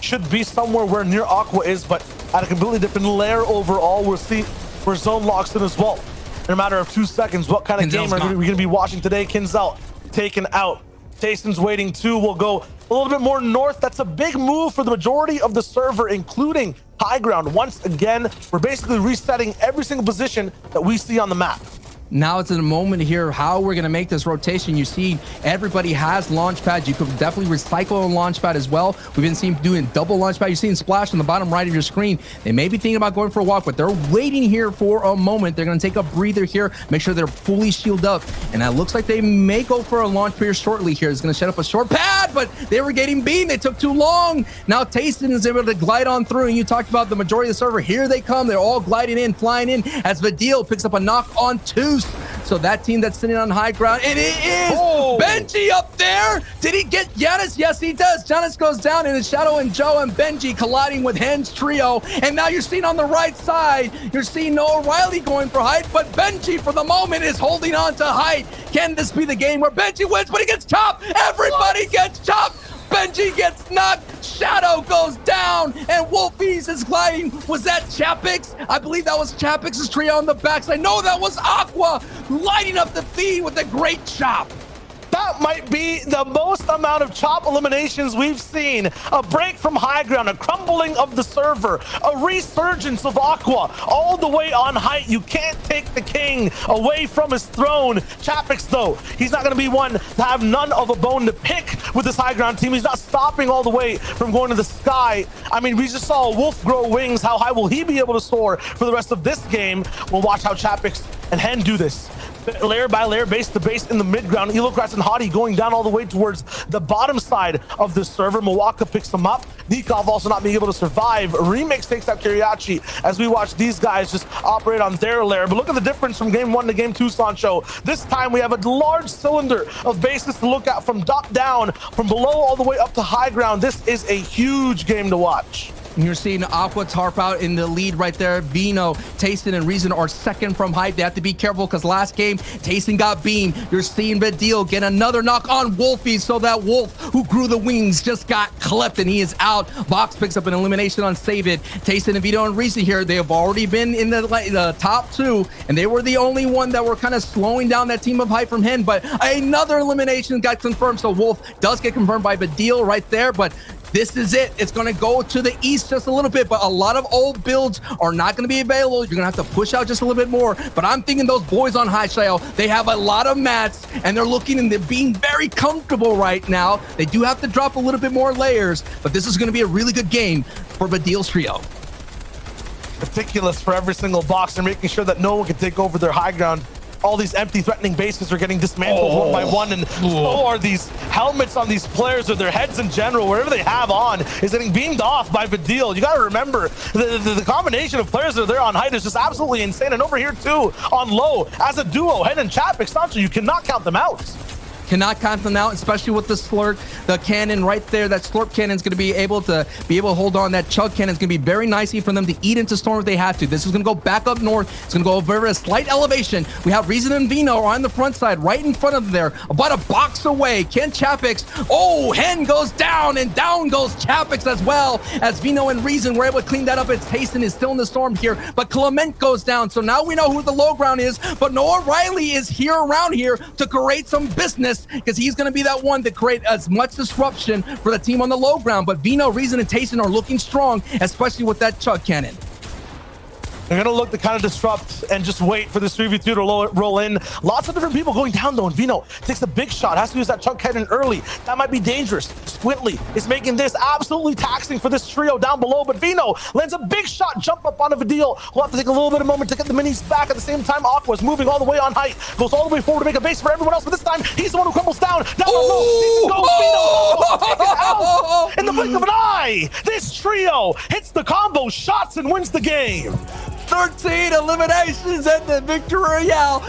should be somewhere where near Aqua is, but at a completely different layer overall. We'll see where Zone locks in as well. In a matter of 2 seconds, what kind of game are we going to be watching today? Kinzel taken out. Tayson's waiting too. We'll go a little bit more north. That's a big move for the majority of the server, including high ground. Once again, we're basically resetting every single position that we see on the map. Now it's in a moment here how we're going to make this rotation. You see everybody has launch pads. You could definitely recycle a launch pad as well. We've been seeing doing double launch pad. You're seeing Splash on the bottom right of your screen. They may be thinking about going for a walk, but they're waiting here for a moment. They're going to take a breather here, make sure they're fully shielded up. And it looks like they may go for a launch here shortly here. It's going to set up a short pad, but they were getting beaten. They took too long. Now Tayson is able to glide on through. And you talked about the majority of the server. Here they come. They're all gliding in, flying in as Vidil picks up a knock on two. So that team that's sitting on high ground, and it is Benji up there. Did he get Giannis? Yes, he does. Giannis goes down in his Shadow and Joe and Benji colliding with Hen's trio. And now you're seeing on the right side, you're seeing Noah Riley going for height, but Benji for the moment is holding on to height. Can this be the game where Benji wins, but he gets chopped? Everybody gets chopped. Benji gets knocked, Shadow goes down, and Wolfies is gliding. Was that Chapix? I believe that was Chapix's trio on the backside. No, that was Aqua lighting up the feed with a great chop. That might be the most amount of chop eliminations we've seen. A break from high ground, a crumbling of the server, a resurgence of Aqua all the way on height. You can't take the king away from his throne. Chapix, though, he's not going to be one to have none of a bone to pick with this high ground team. He's not stopping all the way from going to the sky. I mean, we just saw a wolf grow wings. How high will he be able to soar for the rest of this game? We'll watch how Chapix and Hen do this. Layer by layer, base to base in the mid ground. Elocrats and Hottie going down all the way towards the bottom side of the server. Milwaukee picks them up. Nikov also not being able to survive. Remix takes out Kiriachi as we watch these guys just operate on their layer. But look at the difference from game 1 to game 2, Sancho. This time we have a large cylinder of bases to look at from top down, from below all the way up to high ground. This is a huge game to watch. You're seeing Aqua tarp out in the lead right there. Vino, Tayson, and Reason are second from height. They have to be careful because last game, Tayson got beamed. You're seeing Vidil get another knock on Wolfie, so that Wolf who grew the wings just got clipped and he is out. Box picks up an elimination on Save It. Tayson and Vino and Reason here, they have already been in the top 2, and they were the only one that were kind of slowing down that team of height from Hen, but another elimination got confirmed, so Wolf does get confirmed by Vidil right there, but this is it. It's going to go to the east just a little bit, but a lot of old builds are not going to be available. You're going to have to push out just a little bit more, but I'm thinking those boys on high shell, they have a lot of mats, and they're looking and they're being very comfortable right now. They do have to drop a little bit more layers, but this is going to be a really good game for Vidil's trio. Meticulous for every single box. They're making sure that no one can take over their high ground. All these empty threatening bases are getting dismantled one by one, and so are these helmets on these players, or their heads in general, wherever they have on, is getting beamed off by Vidil. You got to remember, the combination of players that are there on height is just absolutely insane. And over here too, on low, as a duo, Hen and Chapik, Sancho, you cannot count them out. Cannot count them out, especially with the slurp, the cannon right there. That slurp cannon is going to be able to hold on. That chug cannon is going to be very nicey for them to eat into storm if they have to. This is going to go back up north. It's going to go over a slight elevation. We have Reason and Vino on the front side, right in front of there, about a box away. Can Chapix? Oh, Hen goes down, and down goes Chapix as well. As Vino and Reason were able to clean that up. It's Tayson is still in the storm here, but Clement goes down. So now we know who the low ground is, but Noah Riley is here around here to create some business, because he's going to be that one to create as much disruption for the team on the low ground. But Vino, Reason, and Tayson are looking strong, especially with that chug cannon. They're going to look to kind of disrupt and just wait for this 3v2 to roll in. Lots of different people going down, though, and Vino takes a big shot, has to use that chunk cannon early. That might be dangerous. Squintley is making this absolutely taxing for this trio down below, but Vino lands a big shot, jump up onto Vidil. We'll have to take a little bit of moment to get the minis back. At the same time, Aqua's moving all the way on height, goes all the way forward to make a base for everyone else, but this time, he's the one who crumbles down. Down low, goes Vino, taken out in the blink of an eye. This trio hits the combo shots and wins the game. 13 eliminations and the victory royale.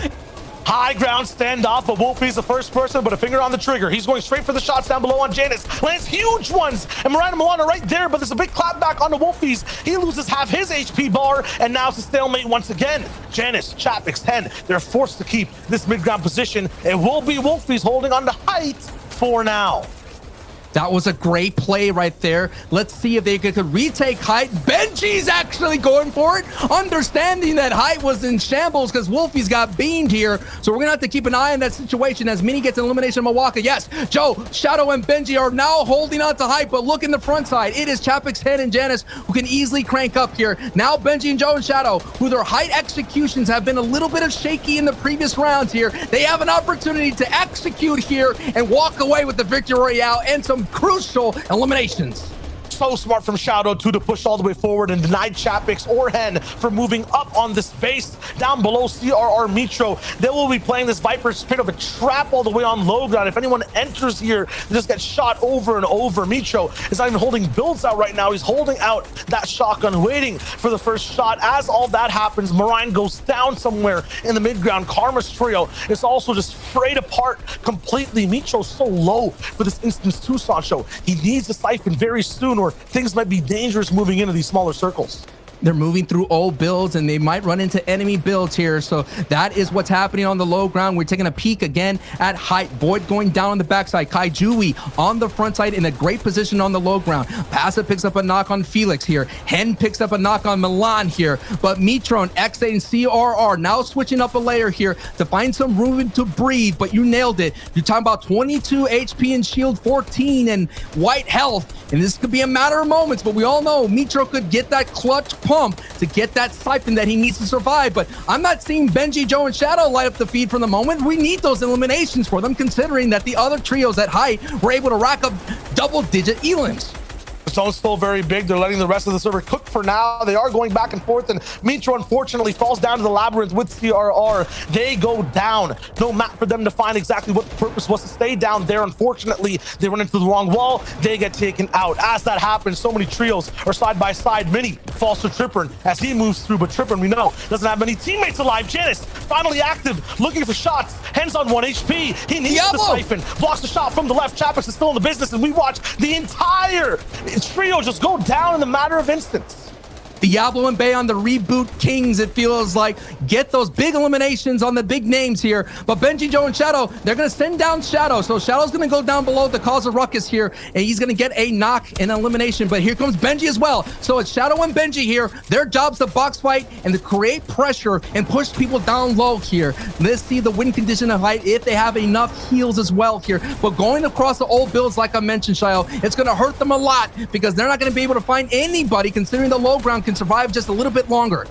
High ground standoff, but Wolfie's the first person, but a finger on the trigger. He's going straight for the shots down below on Janice. Lands huge ones, and Miranda Milana right there, but there's a big clap back onto Wolfie's. He loses half his HP bar, and now it's a stalemate once again. Janice, Chapix, Hen, they're forced to keep this mid-ground position. It will be Wolfie's holding on to height for now. That was a great play right there. Let's see if they could retake height. Benji's actually going for it, understanding that height was in shambles because Wolfie's got beamed here. So we're going to have to keep an eye on that situation as Mini gets an elimination of Milwaukee. Yes, Joe, Shadow, and Benji are now holding on to height, but look in the front side. It is Chapek's Head and Janice who can easily crank up here. Now Benji and Joe and Shadow, who their height executions have been a little bit of shaky in the previous rounds here, they have an opportunity to execute here and walk away with the victory royale and some crucial eliminations. So smart from Shadow too to push all the way forward and deny Chapek's or Hen from moving up on this base. Down below CRR Mitro, they will be playing this Viper Spirit of a trap all the way on low ground. If anyone enters here, they just get shot over and over. Mitro is not even holding builds out right now. He's holding out that shotgun, waiting for the first shot. As all that happens, Marine goes down somewhere in the mid-ground. Karma's trio is also just frayed apart completely. Mitro's so low for this instance too, Sancho. He needs a siphon very soon, or things might be dangerous moving into these smaller circles. They're moving through old builds and they might run into enemy builds here. So that is what's happening on the low ground. We're taking a peek again at height. Void going down on the backside. Kaijui on the front side in a great position on the low ground. Passa picks up a knock on Felix here. Hen picks up a knock on Milan here. But Mitron, X8, and CRR now switching up a layer here to find some room to breathe. But you nailed it. You're talking about 22 HP and shield, 14 and white health. And this could be a matter of moments, but we all know Mitro could get that clutch pump to get that siphon that he needs to survive. But I'm not seeing Benji, Joe, and Shadow light up the feed for the moment. We need those eliminations for them, considering that the other trios at height were able to rack up double-digit elims. The zone's still very big. They're letting the rest of the server cook for now. They are going back and forth, and Mitro unfortunately falls down to the labyrinth with CRR. They go down. No map for them to find exactly what the purpose was to stay down there. Unfortunately, they run into the wrong wall. They get taken out. As that happens, so many trios are side by side. Mini falls to Trippern as he moves through, but Trippern, we know, doesn't have many teammates alive. Janice, finally active, looking for shots. Hen's on 1 HP. He needs the siphon. Blocks the shot from the left. Chapek is still in the business, and we watch the entire trio just go down in a matter of instants. Diablo and Bay on the reboot kings, it feels like. Get those big eliminations on the big names here. But Benji, Joe, and Shadow, they're going to send down Shadow. So Shadow's going to go down below to cause a ruckus here, and he's going to get a knock and elimination. But here comes Benji as well. So it's Shadow and Benji here. Their job's to box fight and to create pressure and push people down low here. Let's see the win condition of height if they have enough heals as well here. But going across the old builds, like I mentioned, Shadow, it's going to hurt them a lot because they're not going to be able to find anybody, considering the low ground can survive just a little bit longer.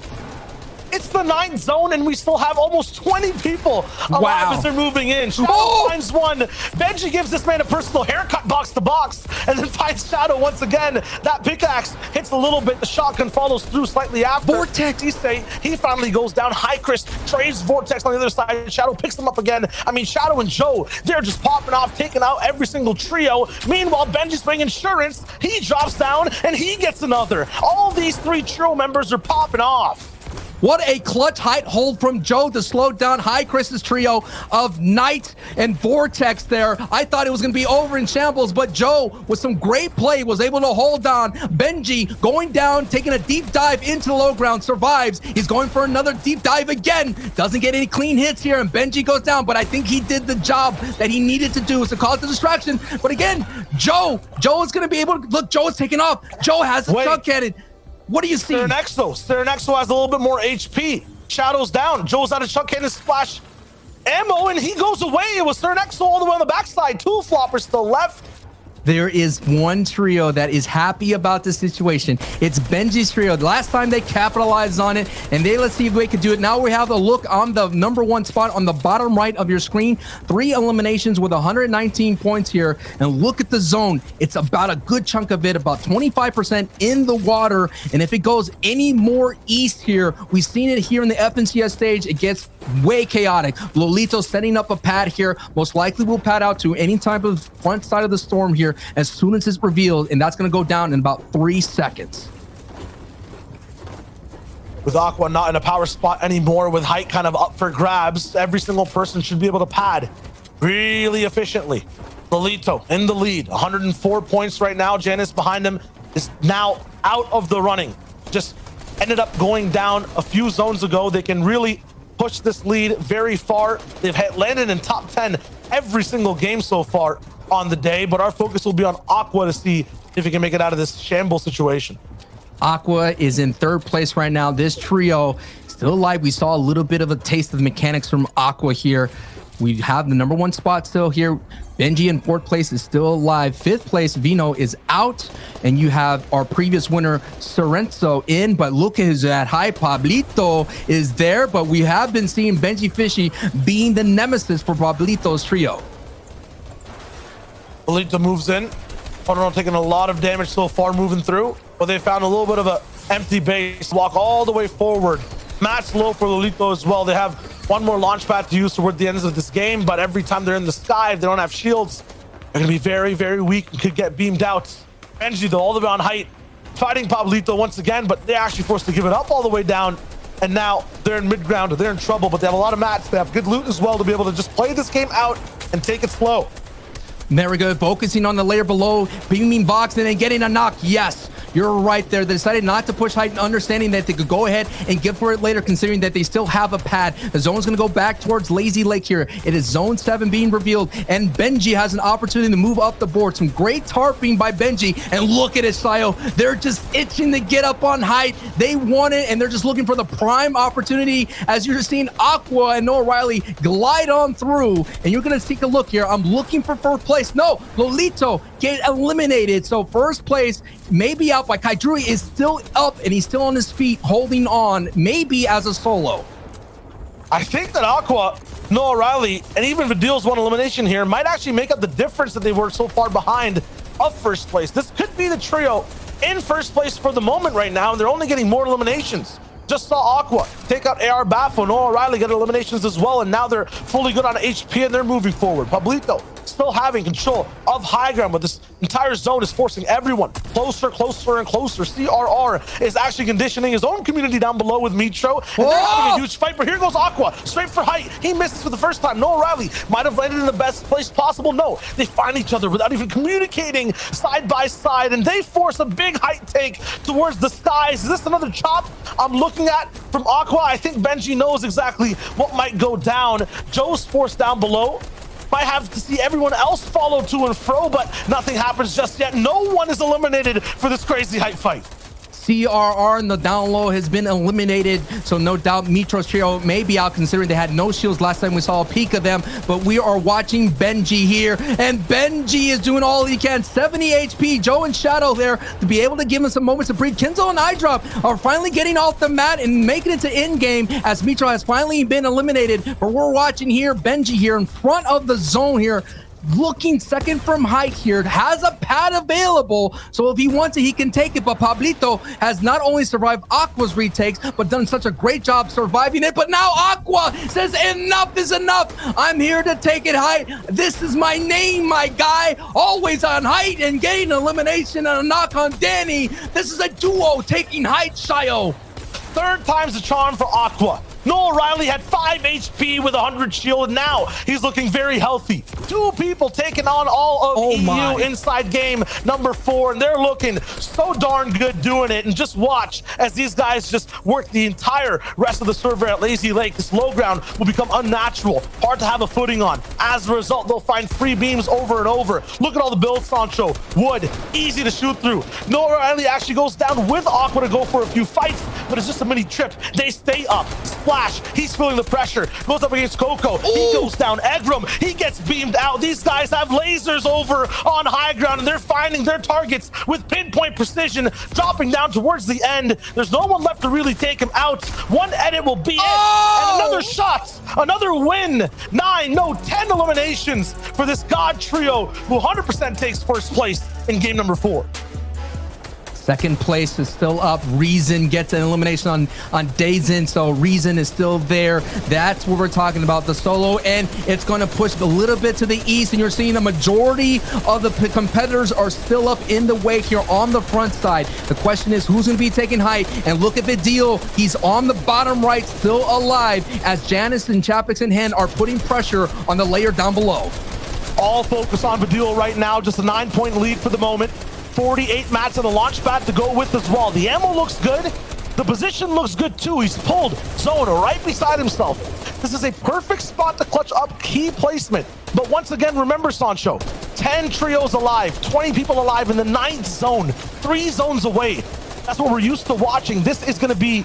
It's the 9th zone, and we still have almost 20 people alive as they're moving in. Shadow finds one. Benji gives this man a personal haircut box to box, and then finds Shadow once again. That pickaxe hits a little bit. The shotgun follows through slightly after. Vortex. He finally goes down. High Chris trades Vortex on the other side. Shadow picks them up again. I mean, Shadow and Joe, they're just popping off, taking out every single trio. Meanwhile, Benji's playing insurance. He drops down, and he gets another. All these 3 trio members are popping off. What a clutch height hold from Joe to slow down High Chris's trio of Knight and Vortex there. I thought it was going to be over in shambles, but Joe, with some great play, was able to hold on. Benji going down, taking a deep dive into the low ground, survives. He's going for another deep dive again. Doesn't get any clean hits here, and Benji goes down, but I think he did the job that he needed to do to cause the distraction. But again, Joe is going to be able to, look, Joe is taking off. Joe has a chunk cannon. What do you see? Steranexo has a little bit more HP. Shadow's down. Joe's out of chuck cannon splash ammo, and he goes away. It was Steranexo all the way on the backside. 2 floppers still left. There is one trio that is happy about this situation. It's Benji's trio. The last time they capitalized on it, and let's see if they could do it. Now we have a look on the #1 spot on the bottom right of your screen. 3 eliminations with 119 points here. And look at the zone. It's about a good chunk of it, about 25% in the water. And if it goes any more east here, we've seen it here in the FNCS stage, it gets way chaotic. Lolito setting up a pad here. Most likely will pad out to any type of front side of the storm here as soon as it's revealed, and that's going to go down in about 3 seconds. With Aqua not in a power spot anymore, with height kind of up for grabs, every single person should be able to pad really efficiently. Lolito in the lead, 104 points right now. Janice behind him is now out of the running. Just ended up going down a few zones ago. They can really push this lead very far. They've landed in top 10 every single game so far. on the day, but our focus will be on Aqua to see if he can make it out of this shambles situation. Aqua is in third place right now. This trio still alive. We saw a little bit of a taste of the mechanics from Aqua here. We have the number 1 spot still here. Benji in 4th place is still alive. 5th place, Vino is out. And you have our previous winner, Sorenzo, in. But look at that high. Pablito is there. But we have been seeing Benji Fishy being the nemesis for Pablito's trio. Pablito moves in. Fortnite taking a lot of damage so far moving through. But they found a little bit of an empty base. Walk all the way forward. Match low for Lolito as well. They have one more launch pad to use toward the end of this game, but every time they're in the sky, if they don't have shields, they're going to be very, very weak and could get beamed out. Benji, though, all the way on height, fighting Pablito once again, but they're actually forced to give it up all the way down. And now they're in mid-ground. They're in trouble, but they have a lot of mats. They have good loot as well to be able to just play this game out and take it slow. There we go, focusing on the layer below, beaming box and then getting a knock. Yes, you're right there. They decided not to push height, understanding that they could go ahead and get for it later, considering that they still have a pad. The zone's going to go back towards Lazy Lake here. It is zone 7 being revealed, and Benji has an opportunity to move up the board. Some great tarping by Benji, and look at it, Shyo. They're just itching to get up on height. They want it, and they're just looking for the prime opportunity as you're seeing Aqua and Noah Riley glide on through, and you're going to take a look here. I'm looking for first place. No, Lolito get eliminated. So first place maybe out by Kaidrui is still up and he's still on his feet holding on, maybe as a solo. I think that Aqua, Noah Riley, and even Vidil's one elimination here might actually make up the difference that they were so far behind of first place. This could be the trio in first place for the moment right now, and they're only getting more eliminations. Just saw Aqua take out AR Baffo, Noah Riley get eliminations as well, and now they're fully good on HP and they're moving forward. Pablito still having control of high ground, but this entire zone is forcing everyone closer, closer, and closer. CRR is actually conditioning his own community down below with Mitro, and they're having a huge fight. But here goes Aqua, straight for height. He misses for the first time. Noah Riley might have landed in the best place possible. No, they find each other without even communicating side by side, and they force a big height take towards the skies. Is this another chop I'm looking at from Aqua? I think Benji knows exactly what might go down. Joe's forced down below. Might have to see everyone else follow to and fro, but nothing happens just yet. No one is eliminated for this crazy height fight. CRR in the down low has been eliminated, so no doubt Mitro's trio may be out, considering they had no shields last time we saw a peek of them. But we are watching Benji here, and Benji is doing all he can. 70 HP, Joe and Shadow there to be able to give him some moments to breathe. Kenzo and iDrop are finally getting off the mat and making it to end game as Mitro has finally been eliminated. But we're watching here Benji here in front of the zone here, looking second from height here, has a pad available, so if he wants it, he can take it. But Pablito has not only survived Aqua's retakes, but done such a great job surviving it. But now Aqua says enough is enough. I'm here to take it height. This is my name, my guy. Always on height and getting an elimination and a knock on Danny. This is a duo taking height, Shyo. Third time's the charm for Aqua. Noah Riley had 5 HP with 100 shield, and now he's looking very healthy. 2 people taking on all of EU inside game number 4, and they're looking so darn good doing it. And just watch as these guys just work the entire rest of the server at Lazy Lake. This low ground will become unnatural, hard to have a footing on. As a result, they'll find free beams over and over. Look at all the builds, Sancho. Wood, easy to shoot through. Noah Riley actually goes down with Aqua to go for a few fights, but it's just a mini trip. They stay up. Splash, he's feeling the pressure. Goes up against Coco. He goes down. Egram, he gets beamed out. These guys have lasers over on high ground, and they're finding their targets with pinpoint precision, dropping down towards the end. There's no one left to really take him out. One edit will be it. And another shot, another win. 9, no, 10 eliminations for this God trio, who 100% takes first place in game number 4. Second place is still up. Reason gets an elimination on Dazin, so Reason is still there. That's what we're talking about, the solo, and it's going to push a little bit to the east, and you're seeing the majority of the competitors are still up in the wake here on the front side. The question is, who's going to be taking height? And look at the deal. He's on the bottom right, still alive, as Janice and Chapix in hand are putting pressure on the layer down below. All focus on Vidil right now, just a 9-point lead for the moment. 48 mats on the launch pad to go with as well. The ammo looks good. The position looks good too. He's pulled zone right beside himself. This is a perfect spot to clutch up key placement. But once again, remember, Sancho, 10 trios alive, 20 people alive in the 9th zone, 3 zones away. That's what we're used to watching. This is going to be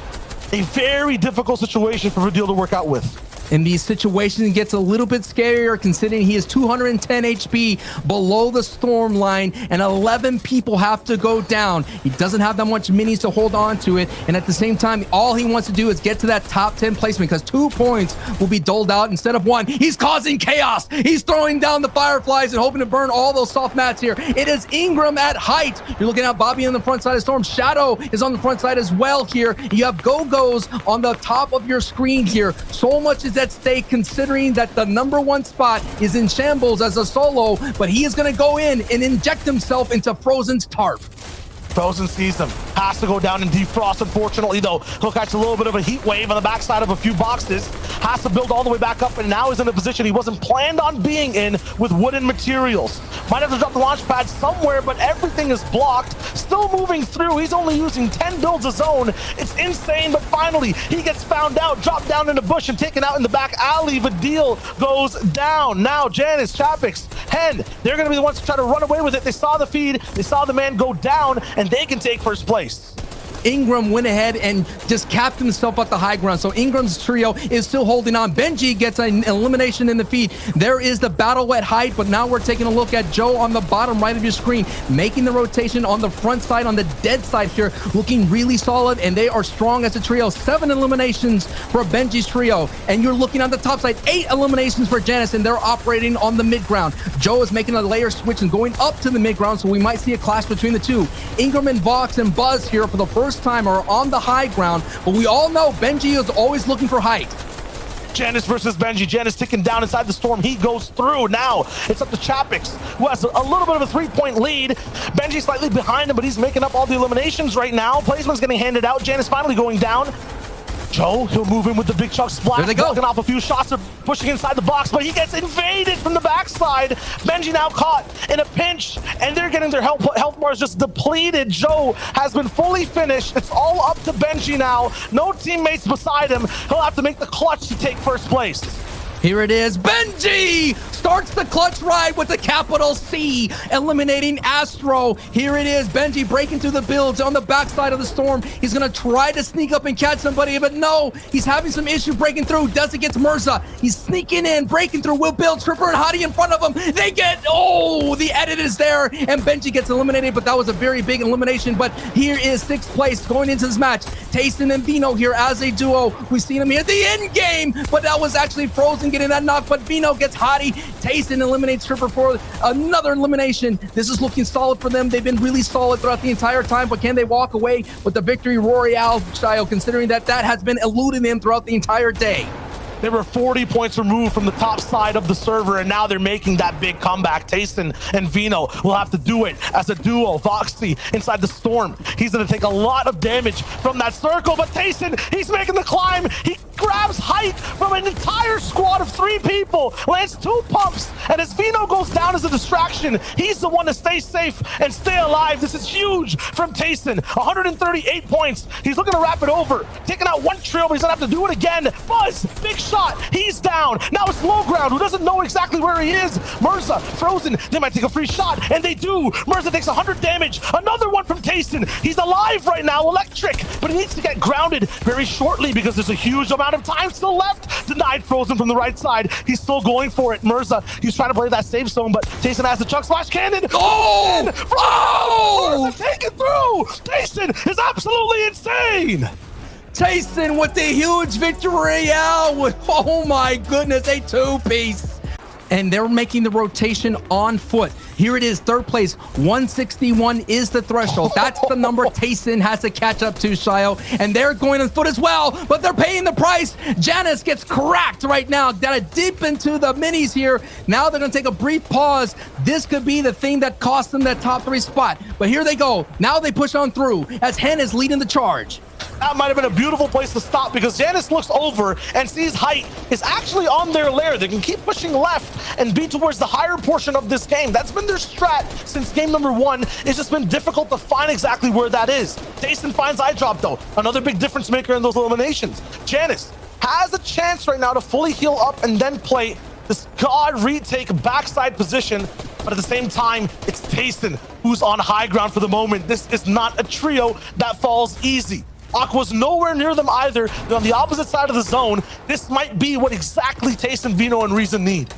a very difficult situation for Vidal to work out with. In these situations, it gets a little bit scarier considering he is 210 HP below the storm line and 11 people have to go down. He doesn't have that much minis to hold on to it. And at the same time, all he wants to do is get to that top 10 placement because 2 points will be doled out instead of 1. He's causing chaos. He's throwing down the fireflies and hoping to burn all those soft mats here. It is Ingram at height. You're looking at Bobby on the front side of Storm. Shadow is on the front side as well here. You have Go-Go's on the top of your screen here. So much is at stake considering that the #1 spot is in shambles as a solo, but he is going to go in and inject himself into Frozen's tarp. Frozen sees him, has to go down and defrost. Unfortunately, though, he'll catch a little bit of a heat wave on the backside of a few boxes. Has to build all the way back up, and now is in a position he wasn't planned on being in with wooden materials. Might have to drop the launch pad somewhere, but everything is blocked. Still moving through. He's only using 10 builds a zone. It's insane, but finally, he gets found out, dropped down in the bush, and taken out in the back alley. Vidal goes down. Now, Janice, Chapix, Hen, they're going to be the ones to try to run away with it. They saw the feed. They saw the man go down, and they can take first place. Ingram went ahead and just capped himself at the high ground. So Ingram's trio is still holding on. Benji gets an elimination in the feed. There is the battle at height, but now we're taking a look at Joe on the bottom right of your screen, making the rotation on the front side, on the dead side here, looking really solid, and they are strong as a trio. 7 eliminations for Benji's trio, and you're looking on the top side, 8 eliminations for Janice, and they're operating on the mid ground. Joe is making a layer switch and going up to the mid ground, so we might see a clash between the two. Ingram and Vox and Buzz here for the first time are on the high ground, but we all know Benji is always looking for height. Janice versus Benji. Janice ticking down inside the storm. He goes through. Now it's up to Chapix, who has a little bit of a 3-point lead. Benji slightly behind him, but he's making up all the eliminations right now. Placement's getting handed out. Janice finally going down. Joe, he'll move in with the big chuck splash. There they go. Blocking off a few shots. They're pushing inside the box, but he gets invaded from the backside. Benji now caught in a pinch, and they're getting their health bars just depleted. Joe has been fully finished. It's all up to Benji now. No teammates beside him. He'll have to make the clutch to take first place. Here it is. Benji starts the clutch ride with the capital C, eliminating Astro. Here it is. Benji breaking through the builds on the backside of the storm. He's going to try to sneak up and catch somebody, but no, he's having some issue breaking through. Does it get to Mirza? He's sneaking in, breaking through. Will build Tripper and Hottie in front of him. They get, oh, the edit is there, and Benji gets eliminated, but that was a very big elimination. But here is 6th place going into this match. Tayson and Vino here as a duo. We've seen him here at the end game, but that was actually Frozen getting that knock, but Vino gets Hottie. Tayson eliminates Tripper for another elimination. This is looking solid for them. They've been really solid throughout the entire time, but can they walk away with the victory Royale style, considering that has been eluding them throughout the entire day? They were 40 points removed from the top side of the server, and now they're making that big comeback. Tayson and Vino will have to do it as a duo. Voxy inside the storm. He's going to take a lot of damage from that circle, but Tayson, he's making the climb. He grabs height from an entire squad of 3 people, lands 2 pumps, and as Vino goes down as a distraction, he's the one to stay safe and stay alive. This is huge from Tayson. 138 points. He's looking to wrap it over. Taking out 1 trio, but he's going to have to do it again. Buzz, big shot. He's down. Now it's low ground, who doesn't know exactly where he is. Mirza, Frozen, they might take a free shot, and they do. Mirza takes 100 damage. Another one from Tayson. He's alive right now, electric, but he needs to get grounded very shortly because there's a huge amount of time still left. Denied Frozen from the right side. He's still going for it. Mirza, he's trying to play that safe zone, but Tayson has the chuck splash cannon. Oh! Oh! Mirza, take it through. Tayson is absolutely insane. Tayson with the huge victory out with, oh my goodness, a 2-piece. And they're making the rotation on foot. Here it is, 3rd place. 161 is the threshold. That's the number Tayson has to catch up to, Shio. And they're going on foot as well, but they're paying the price. Janice gets cracked right now. Got to dip into the minis here. Now they're going to take a brief pause. This could be the thing that cost them that top 3 spot. But here they go. Now they push on through as Hen is leading the charge. That might have been a beautiful place to stop because Janice looks over and sees height is actually on their lair. They can keep pushing left and be towards the higher portion of this game. That's been their strat since game number 1. It's just been difficult to find exactly where that is. Tayson finds eye drop though. Another big difference maker in those eliminations. Janice has a chance right now to fully heal up and then play this god retake backside position. But at the same time, it's Tayson who's on high ground for the moment. This is not a trio that falls easy. Aqua's nowhere near them either. They're on the opposite side of the zone. This might be what exactly Tayson, Vino, and Reason need.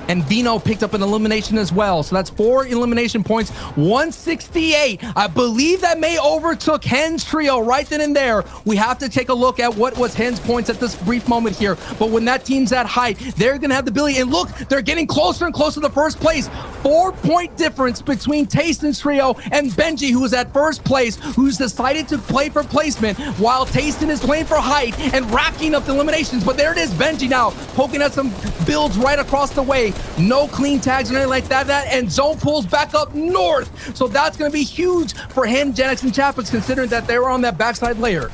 And Vino picked up an elimination as well. So that's 4 elimination points, 168. I believe that may overtook Hen's trio right then and there. We have to take a look at what was Hen's points at this brief moment here. But when that team's at height, they're going to have the ability. And look, they're getting closer and closer to the first place. 4-point difference between Tayson's trio and Benji, who is at first place, who's decided to play for placement while Tayson is playing for height and racking up the eliminations. But there it is, Benji now poking at some builds right across the way. No clean tags or anything like that. And zone pulls back up north. So that's going to be huge for him, Genix, and Chappix, considering that they were on that backside layer.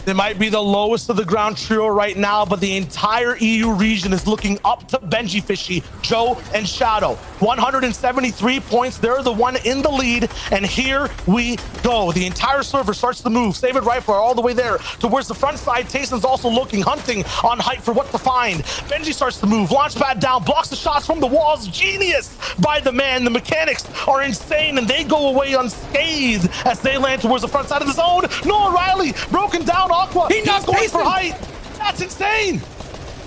They might be the lowest of the ground trio right now, but the entire EU region is looking up to Benji Fishy, Joe, and Shadow. 173 points. They're the one in the lead, and here we go. The entire server starts to move. Save it right for all the way there towards the front side. Tayson's also looking, hunting on height for what to find. Benji starts to move. Launchpad down, blocks the shots from the walls. Genius by the man. The mechanics are insane, and they go away unscathed as they land towards the front side of the zone. Noah Riley broken down. Aqua, he's going for height. That's insane.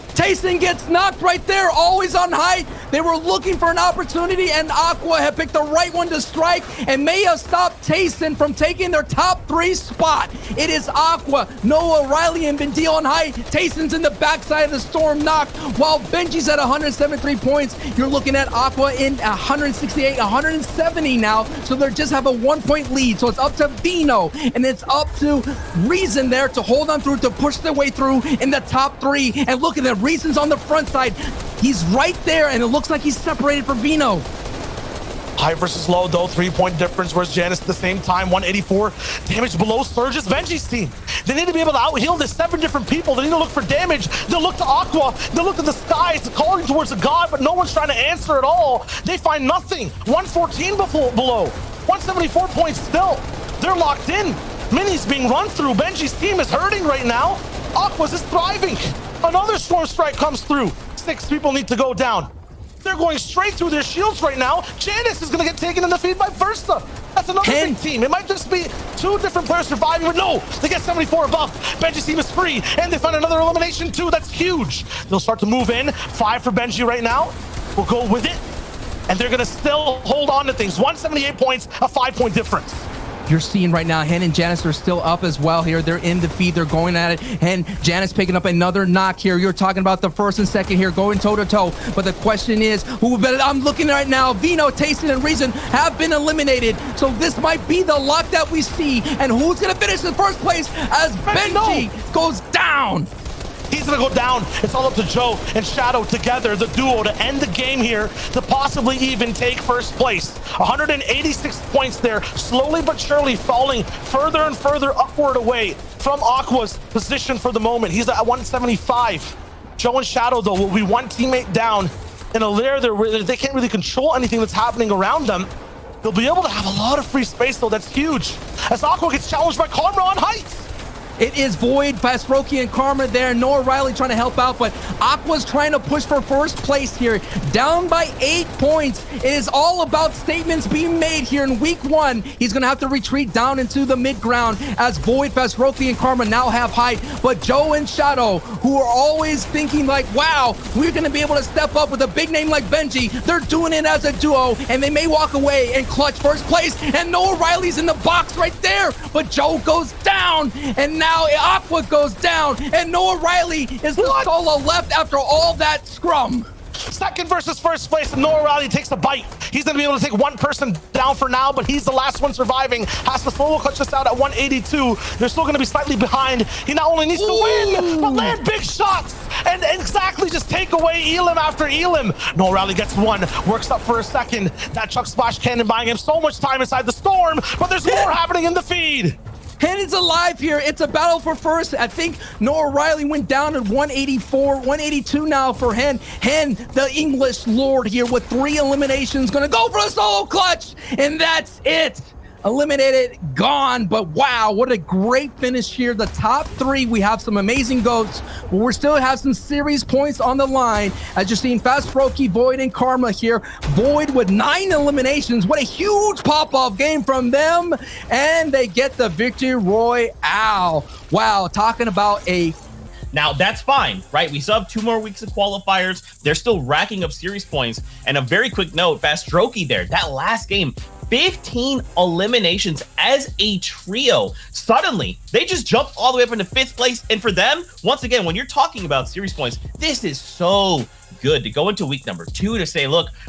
Tayson gets knocked right there, always on height. They were looking for an opportunity, and Aqua had picked the right one to strike and may have stopped Tayson from taking their top 3 spot. It is Aqua, Noah, Riley, and Bendil on height. Tayson's in the backside of the storm knocked, while Benji's at 173 points. You're looking at Aqua in 168, 170 now, so they just have a 1-point lead. So it's up to Vino, and it's up to Reason there to hold on through, to push their way through in the top 3. And look at that, Reason's on the front side. He's right there, and it looks like he's separated from Vino. High versus low, though, 3-point difference. Whereas Janice at the same time, 184 damage below Surge's Benji's team. They need to be able to out-heal this 7 different people. They need to look for damage. They'll look to Aqua. They'll look to the skies, calling towards a god, but no one's trying to answer at all. They find nothing. 114 below. 174 points still. They're locked in. Minis being run through. Benji's team is hurting right now. Aqua's is thriving. Another storm strike comes through. 6 people need to go down. They're going straight through their shields right now. Janice is going to get taken in the feed by Versa. That's another big team. It might just be 2 different players surviving, but no, they get 74 above. Benji's team is free, and they find another elimination too. That's huge. They'll start to move in. 5 for Benji right now. We'll go with it, and they're going to still hold on to things. 178 points, a 5-point difference. You're seeing right now, Hen and Janice are still up as well here. They're in the feed. They're going at it. And Janice picking up another knock here. You're talking about the first and second here going toe-to-toe. But the question is, who better? I'm looking right now. Vino, Tayson, and Reason have been eliminated. So this might be the luck that we see. And who's going to finish in first place as Benji goes down? He's gonna go down. It's all up to Joe and Shadow together, the duo, to end the game here, to possibly even take first place. 186 points there, slowly but surely falling further and further upward away from Aqua's position for the moment. He's at 175. Joe and Shadow, though, will be 1 teammate down in a layer there where they can't really control anything that's happening around them. They'll be able to have a lot of free space, though. That's huge. As Aqua gets challenged by Karma on height. It is Void, Fastroki, and Karma there. Noah Riley trying to help out, but Aqua's trying to push for first place here. Down by 8 points. It is all about statements being made here in week 1. He's going to have to retreat down into the mid-ground as Void, Fastroki, and Karma now have height. But Joe and Shadow, who are always thinking like, wow, we're going to be able to step up with a big name like Benji. They're doing it as a duo, and they may walk away and clutch first place. And Noah Riley's in the box right there, but Joe goes down, and now Aqua goes down, and Noah Riley is the solo left after all that scrum. Second versus first place, and Noah Riley takes a bite. He's going to be able to take 1 person down for now, but he's the last one surviving. Has to solo clutch this out at 182. They're still going to be slightly behind. He not only needs to win, but land big shots and exactly just take away Elim after Elim. Noah Riley gets 1, works up for a second. That Chuck Splash Cannon buying him so much time inside the storm, but there's more happening in the feed. Hen is alive here. It's a battle for first. I think Noah Riley went down at 184, 182 now for Hen. Hen, the English Lord here with 3 eliminations, gonna go for a solo clutch, and that's it. eliminated, gone. But wow, what a great finish here. The top 3, we have some amazing goats, but we still have some series points on the line. As you're seeing, Fast Froakie, Void, and Karma here. Void with 9 eliminations. What a huge pop-off game from them. And they get the victory royale. Wow, talking about a... Now, that's fine, right? We still have 2 more weeks of qualifiers. They're still racking up series points. And a very quick note, Fast Froakie there, that last game, 15 eliminations as a trio. Suddenly, they just jumped all the way up into 5th place. And for them, once again, when you're talking about series points, this is so good to go into week number 2 to say, look,